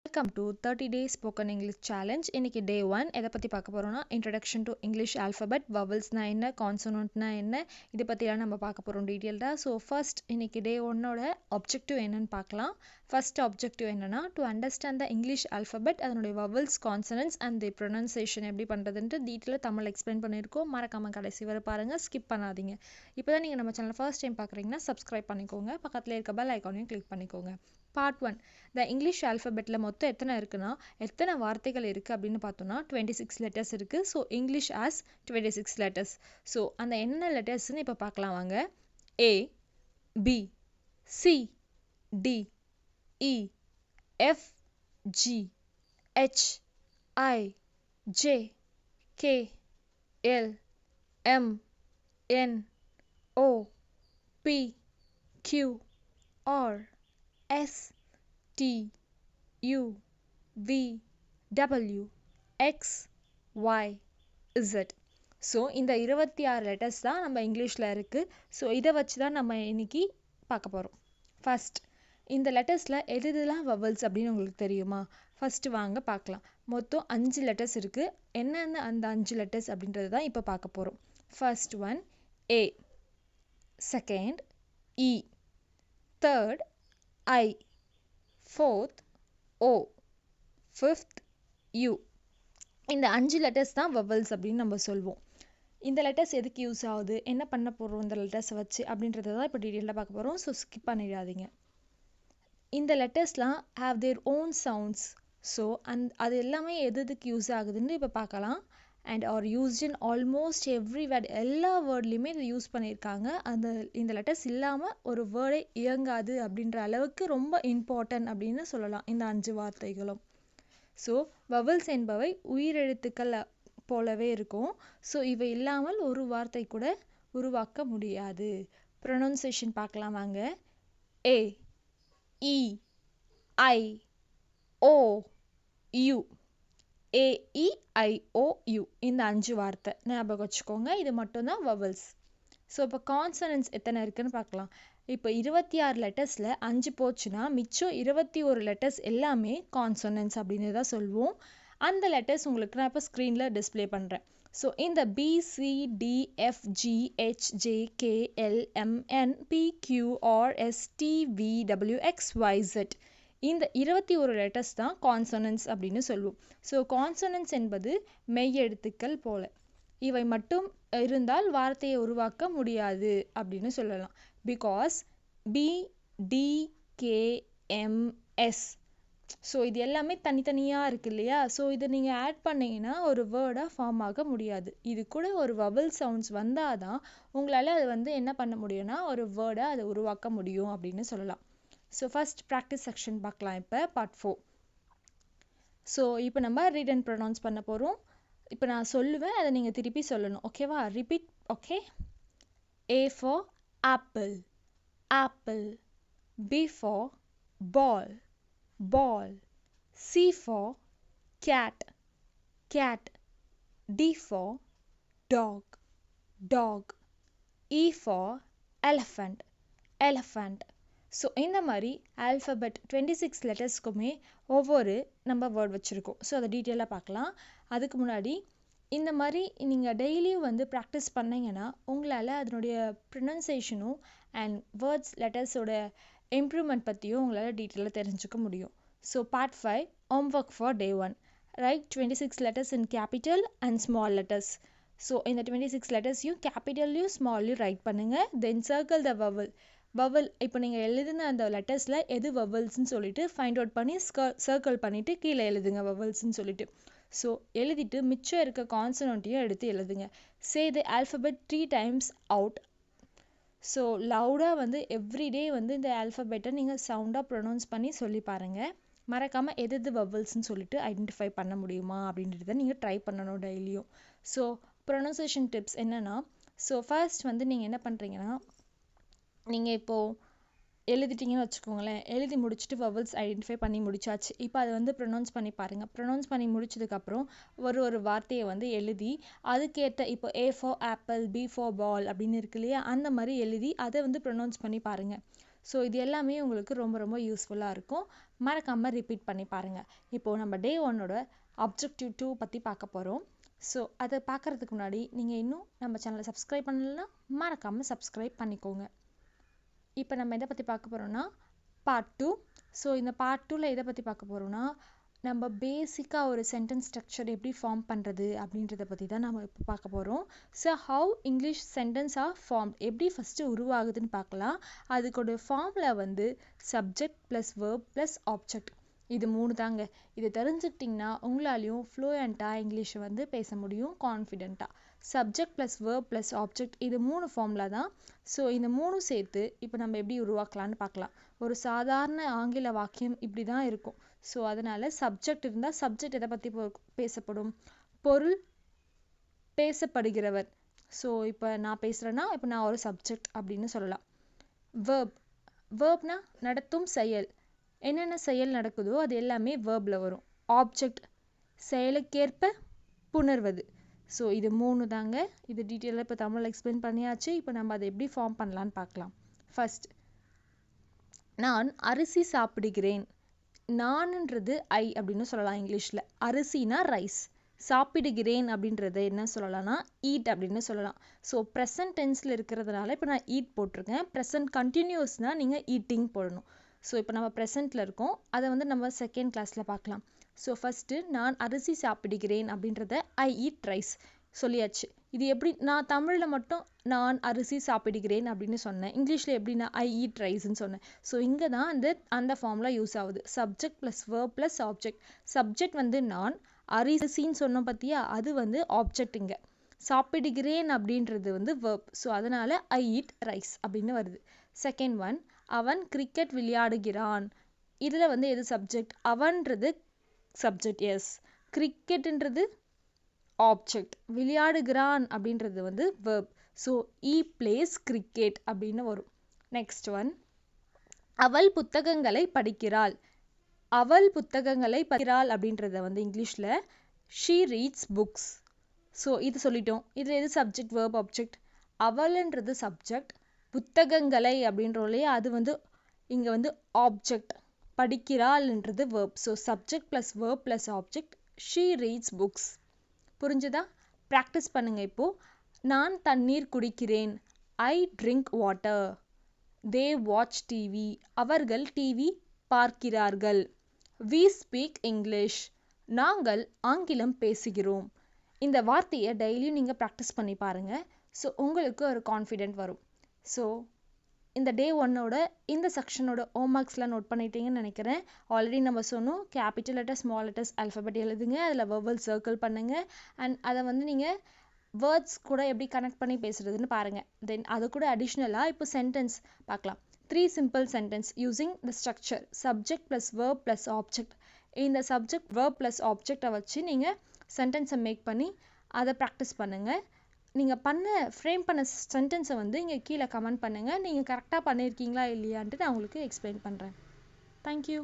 Welcome to 30 Days Spoken English Challenge. இன்னைக்கு day 1 எதை பற்றி பார்க்க போகிறோம்னா Introduction to English Alphabet, Vowelsனா என்ன, Consonantனா என்ன, இதை பற்றிலாம் நம்ம பார்க்க போகிறோம் டீட்டெயில்டாக. ஸோ ஃபர்ஸ்ட் இன்னைக்கு day 1ஓட objective என்னன்னு பார்க்கலாம். ஃபர்ஸ்ட் objective என்னன்னா to understand the English alphabet, அதனுடைய vowels, consonants and the pronunciation எப்படி பண்ணுறதுன்ட்டு டீட்டெயிலாக தமிழ் எக்ஸ்பிளைன் பண்ணியிருக்கோம். மறக்காம கடைசி வரை பாருங்கள், ஸ்கிப் பண்ணாதீங்க. இப்போ தான் நீங்கள் நம்ம சேனல் ஃபர்ஸ்ட் டைம் பார்க்குறீங்கன்னா சப்ஸ்கிரைப் பண்ணிக்கோங்க, பக்கத்தில் இருக்க பெல் ஐக்கானையும் கிளிக் பண்ணிக்கோங்க. பார்ட் 1 த இங்கிலீஷ் ஆல்ஃபபெட்டில் மொத்தம் எத்தனை இருக்குன்னா எத்தனை வார்த்தைகள் இருக்குது அப்படின்னு பார்த்தோன்னா 26 லெட்டர்ஸ் இருக்குது. So English has 26 letters. So அந்த என்ன லெட்டர்ஸ்ன்னு இப்போ பார்க்கலாம் வாங்க. A, B, C, D, E, F, G, H, I, J, K, L, M, N, O, P, Q, R, S, T, U, V, W, X, Y, Z. So இந்த 26 letters தான் நம்ம இங்கிலீஷில் இருக்குது. ஸோ இதை வச்சு தான் நம்ம இன்னைக்கு பார்க்க போகிறோம். ஃபர்ஸ்ட் இந்த லெட்டர்ஸில் எதுலாம் வவல்ஸ் அப்படின்னு உங்களுக்கு தெரியுமா? ஃபர்ஸ்ட் வாங்க பார்க்கலாம். மொத்தம் 5 லெட்டர்ஸ் இருக்குது. என்னென்ன அந்த 5 லெட்டர்ஸ் அப்படின்றது தான் இப்போ பார்க்க போகிறோம். First one A, second E, third I, fourth O, fifth U. இந்த 5 லெட்டர்ஸ் தான் வவல்ஸ் அப்படின்னு நம்ம சொல்வோம். இந்த லெட்டர்ஸ் எதுக்கு யூஸ் ஆகுது, என்ன பண்ண போகிறோம் இந்த லெட்டர்ஸை வச்சு அப்படின்றத தான் இப்போ டீட்டெயிலாக பார்க்க போகிறோம். ஸோ ஸ்கிப் பண்ணிடாதீங்க. இந்த லெட்டர்ஸ்லாம் have their own sounds. So அது எல்லாமே எதுக்கு யூஸ் ஆகுதுன்னு இப்போ பார்க்கலாம். And are used in almost every word, எல்லா வேர்ட்லேயுமே இதை யூஸ் பண்ணியிருக்காங்க. இந்த லெட்டர்ஸ் இல்லாமல் ஒரு வேர்டே இயங்காது அப்படின்ற அளவுக்கு ரொம்ப இம்பார்ட்டன்ட் அப்படின்னு சொல்லலாம் இந்த 5 வார்த்தைகளும். ஸோ வவல்ஸ் என்பவை உயிரெழுத்துக்கள் போலவே இருக்கும். ஸோ இவை இல்லாமல் ஒரு வார்த்தை கூட உருவாக்க முடியாது. ப்ரொனவுன்சியேஷன் பார்க்கலாம் வாங்க. ஏ, இ, ஐ, ஓ, யூ. AEIOU இந்த 5 வார்த்தை ஞாபகம் வச்சுக்கோங்க. இது மட்டும்தான் வவல்ஸ். ஸோ இப்போ கான்சனன்ட்ஸ் எத்தனை இருக்குன்னு பார்க்கலாம். இப்போ 26 லெட்டர்ஸில் 5 போச்சுன்னா மிச்சம் 21 லெட்டர்ஸ் எல்லாமே கான்சனன்ட்ஸ் அப்படின்னு தான் சொல்லுவோம். அந்த லெட்டர்ஸ் உங்களுக்கு நான் இப்போ ஸ்க்ரீனில் டிஸ்பிளே பண்ணுறேன். ஸோ இந்த BCDFGHJKLMNPQRSTVWXYZ இந்த 21 லெட்டர்ஸ் தான் கான்சனன்ட்ஸ் அப்படின்னு சொல்லுவோம். ஸோ கான்சனன்ட்ஸ் என்பது மெய்யெழுத்துக்கள் போல. இவை மட்டும் இருந்தால் வார்த்தையை உருவாக்க முடியாது அப்படின்னு சொல்லலாம். Because BDKMS. ஸோ இது எல்லாமே தனித்தனியாக இருக்கு இல்லையா? ஸோ இதை நீங்கள் ஆட் பண்ணிங்கன்னா ஒரு வேர்டாக ஃபார்ம் ஆக முடியாது. இது கூட ஒரு வவல் சவுண்ட்ஸ் வந்தால் தான் உங்களால் அது என்ன பண்ண முடியும்னா ஒரு வேர்டை அதை உருவாக்க முடியும் அப்படின்னு சொல்லலாம். ஸோ ஃபர்ஸ்ட் ப்ராக்டிஸ் செக்ஷன் பார்க்கலாம். இப்போ பார்ட் 4. ஸோ இப்போ நம்ம ரீட் அண்ட் ப்ரொனவுன்ஸ் பண்ண போகிறோம். இப்போ நான் சொல்லுவேன், அதை நீங்கள் திருப்பி சொல்லணும். ஓகேவா? Repeat. Okay. A for apple, apple. B for ball, ball. C for cat, cat. D for dog, dog. E for elephant, elephant. So இந்த மாதிரி ஆல்ஃபபெட் 26 லெட்டர்ஸ்க்குமே ஒவ்வொரு நம்ம வேர்ட் வச்சுருக்கோம். ஸோ அதை டீட்டெயிலாக பார்க்கலாம். அதுக்கு முன்னாடி இந்த மாதிரி நீங்கள் டெய்லியும் ப்ராக்டிஸ் பண்ணிங்கன்னா உங்களால் அதனுடைய ப்ரொனன்சியேஷனும் அண்ட் வேர்ட்ஸ் லெட்டர்ஸோட இம்ப்ரூவ்மெண்ட் பற்றியும் உங்களால் டீட்டெயிலாக தெரிஞ்சுக்க முடியும். So part 5 homework for day 1. Write 26 letters in capital and small letters. So இந்த 26 லெட்டர்ஸையும் கேபிட்டல்லையும் ஸ்மால்லையும் ரைட் பண்ணுங்கள். தென் சர்க்கிள் த வவல். வவல் இப்போ நீங்கள் எழுதுன அந்த லெட்டர்ஸில் எது வவல்ஸ்ன்னு சொல்லிட்டு ஃபைண்ட் அவுட் பண்ணி சர்க்கிள் பண்ணிவிட்டு கீழே எழுதுங்க வவல்ஸ்ன்னு சொல்லிட்டு. ஸோ எழுதிட்டு மிச்சம் இருக்க கான்சனண்ட்டையும் எடுத்து எழுதுங்க. Say the alphabet 3 times out. So லவுடாக எவ்ரிடே இந்த ஆல்ஃபபெட்டை நீங்கள் சவுண்டாக ப்ரொனவுன்ஸ் பண்ணி சொல்லி பாருங்கள். மறக்காமல் எது வவல்ஸ்ன்னு சொல்லிட்டு ஐடென்டிஃபை பண்ண முடியுமா அப்படின்றத நீங்கள் ட்ரை பண்ணணும் டெய்லியும். ஸோ ப்ரொனவுன்சியேஷன் டிப்ஸ் என்னென்னா, ஸோ ஃபர்ஸ்ட் நீங்கள் என்ன பண்ணுறீங்கன்னா, நீங்கள் இப்போது எழுதிட்டிங்கன்னு வச்சுக்கோங்களேன். எழுதி முடிச்சுட்டு வவல்ஸ் ஐடென்டிஃபை பண்ணி முடிச்சாச்சு. இப்போ அதை ப்ரொனவுன்ஸ் பண்ணி பாருங்கள். ப்ரொனவுன்ஸ் பண்ணி முடிச்சதுக்கப்புறம் ஒரு வார்த்தையை எழுதி அதுக்கேற்ற இப்போ A for apple, B for ball அப்படின்னு இருக்கு இல்லையா, அந்த மாதிரி எழுதி அதை ப்ரொனவுன்ஸ் பண்ணி பாருங்கள். ஸோ இது எல்லாமே உங்களுக்கு ரொம்ப ரொம்ப யூஸ்ஃபுல்லாக இருக்கும். மறக்காமல் ரிப்பீட் பண்ணி பாருங்கள். இப்போது நம்ம டே 1ஓட அப்ஜெக்டிவ் 2 பற்றி பார்க்க போகிறோம். ஸோ அதை பார்க்குறதுக்கு முன்னாடி நீங்கள் இன்னும் நம்ம சேனலை சப்ஸ்கிரைப் பண்ணலைன்னா மறக்காமல் சப்ஸ்கிரைப் பண்ணிக்கோங்க. இப்போ நம்ம எதை பற்றி பார்க்க போகிறோம்னா பார்ட் 2. ஸோ இந்த பார்ட் 2ல் எதை பற்றி பார்க்க போகிறோம்னா நம்ம பேசிக்காக ஒரு சென்டென்ஸ் ஸ்ட்ரக்சர் எப்படி ஃபார்ம் பண்ணுறது அப்படின்றத பற்றி தான் நம்ம இப்போ பார்க்க போகிறோம். So how English sentence are form எப்படி ஃபஸ்ட்டு உருவாகுதுன்னு பார்க்கலாம். அதுக்கோட ஃபார்மில் வந்து subject plus verb plus object இது 3 தாங்க. இதை தெரிஞ்சுக்கிட்டிங்கன்னா உங்களாலையும் ஃப்ளூயண்ட்டாக இங்கிலீஷை வந்து பேச முடியும் கான்ஃபிடென்ட்டாக. Subject plus verb plus object இது 3 ஃபார்மில் தான். ஸோ இந்த 3 சேர்த்து இப்போ நம்ம எப்படி உருவாக்கலான்னு பார்க்கலாம். ஒரு சாதாரண ஆங்கில வாக்கியம் இப்படி தான் இருக்கும். ஸோ அதனால் சப்ஜெக்ட் இருந்தால் சப்ஜெக்ட் எதை பற்றி பேசப்படும்? பொருள், பேசப்படுகிறவர். ஸோ இப்போ நான் பேசுகிறேன்னா இப்போ நான் ஒரு சப்ஜெக்ட் அப்படின்னு சொல்லலாம். வேர்ப்னா நடத்தும் செயல். என்னென்ன செயல் நடக்குதோ அது எல்லாமே வேர்பில் வரும். ஆப்ஜெக்ட் செயலுக்கேற்ப புணர்வது. ஸோ இது 3 தாங்க. இது டீட்டெயிலாக இப்போ தமிழில் எக்ஸ்பிளைன் பண்ணியாச்சு. இப்போ நம்ம அதை எப்படி ஃபார்ம் பண்ணலான்னு பார்க்கலாம். ஃபர்ஸ்ட், நான் அரிசி சாப்பிடுகிறேன். நான்ன்றது ஐ அப்படின்னு சொல்லலாம் இங்கிலீஷில். அரிசினா ரைஸ். சாப்பிடுகிறேன் அப்படின்றத என்ன சொல்லலாம்னா ஈட் அப்படின்னு சொல்லலாம். ஸோ ப்ரெசன்ட் டென்ஸில் இருக்கிறதுனால இப்போ நான் ஈட் போட்டிருக்கேன். ப்ரெசன்ட் கண்டினியூஸ்னால் நீங்கள் ஈட்டிங் போடணும். ஸோ இப்போ நம்ம ப்ரெசண்ட்டில் இருக்கோம். அதை வந்து நம்ம செகண்ட் கிளாஸில் பார்க்கலாம். ஸோ ஃபஸ்ட்டு நான் அரிசி சாப்பிடுகிறேன் அப்படின்றத ஐ ஈட் ரைஸ் சொல்லியாச்சு. இது எப்படி நான் தமிழில் மட்டும் நான் அரிசி சாப்பிடுகிறேன் அப்படின்னு சொன்னேன். இங்கிலீஷில் எப்படி நான் ஐ ஈட் ரைஸ்ன்னு சொன்னேன். ஸோ இங்கே தான் அந்த ஃபார்முலா யூஸ் ஆகுது. Subject plus verb plus object. Subject வந்து நான், அரிசின்னு சொன்னோம் பார்த்தியா, அது வந்து ஆப்ஜெக்ட். இங்கே சாப்பிடுகிறேன் அப்படின்றது வந்து வேர்ப். ஸோ அதனால் ஐ ஈட் ரைஸ் அப்படின்னு வருது. செகண்ட் ஒன், அவன் கிரிக்கெட் விளையாடுகிறான். இதில் வந்து எது சப்ஜெக்ட்? அவன்றது சப்ஜெக்ட். எஸ். கிரிக்கெட்ன்றது ஆப்ஜெக்ட். விளையாடுகிறான் அப்படின்றது வந்து verb. So he plays cricket அப்படின்னு வரும். நெக்ஸ்ட் ஒன், அவள் புத்தகங்களை படிக்கிறாள். அவள் புத்தகங்களை படிக்கிறாள் அப்படின்றத வந்து இங்கிலீஷில் ஷீ ரீட்ஸ் புக்ஸ். ஸோ இது சொல்லிட்டோம். இதில் எது சப்ஜெக்ட், வேர்ப், ஆப்ஜெக்ட்? அவள்ன்றது சப்ஜெக்ட். புத்தகங்களை அப்படின்றோம் இல்லையா, அது வந்து இங்கே வந்து ஆப்ஜெக்ட். படிக்கிறாள்ன்றது verb. So subject plus verb plus object. She reads books. புரிஞ்சுதா? ப்ராக்டிஸ் பண்ணுங்க இப்போது. நான் தண்ணீர் குடிக்கிறேன். I drink water. They watch TV. அவர்கள் டிவி பார்க்கிறார்கள். We speak English. நாங்கள் ஆங்கிலம் பேசுகிறோம். இந்த வார்த்தையை டெய்லியும் நீங்கள் ப்ராக்டிஸ் பண்ணி பாருங்கள். ஸோ உங்களுக்கு ஒரு கான்ஃபிடென்ட் வரும். ஸோ இந்த டே 1ஓட இந்த செக்ஷனோட ஹோம்ஒர்க்ஸ்லாம் நோட் பண்ணிட்டீங்கன்னு நினைக்கிறேன். ஆல்ரெடி நம்ம சொன்னோம், capital letter, small letters, alphabet எழுதுங்க. அதில் வெர்பல் சர்க்கிள் பண்ணுங்கள். அண்ட் அதை வந்து நீங்கள் வேர்ட்ஸ் கூட எப்படி கனெக்ட் பண்ணி பேசுகிறதுன்னு பாருங்கள். தென் அது கூட அடிஷ்னலாக இப்போ சென்டென்ஸ் பார்க்கலாம். 3 simple sentence using the structure subject plus verb plus object. இந்த சப்ஜெக்ட், வேர்ப் ப்ளஸ் ஆப்ஜெக்டை வச்சு நீங்கள் சென்டென்ஸை மேக் பண்ணி அதை ப்ராக்டிஸ் பண்ணுங்கள். நீங்கள் ஃப்ரேம் பண்ண சென்டென்ஸை வந்து இங்கே கீழே கமெண்ட் பண்ணுங்கள். நீங்கள் கரெக்டாக பண்ணியிருக்கீங்களா இல்லையான்ட்டு நான் உங்களுக்கு எக்ஸ்பிளைன் பண்ணுறேன். தேங்க்யூ.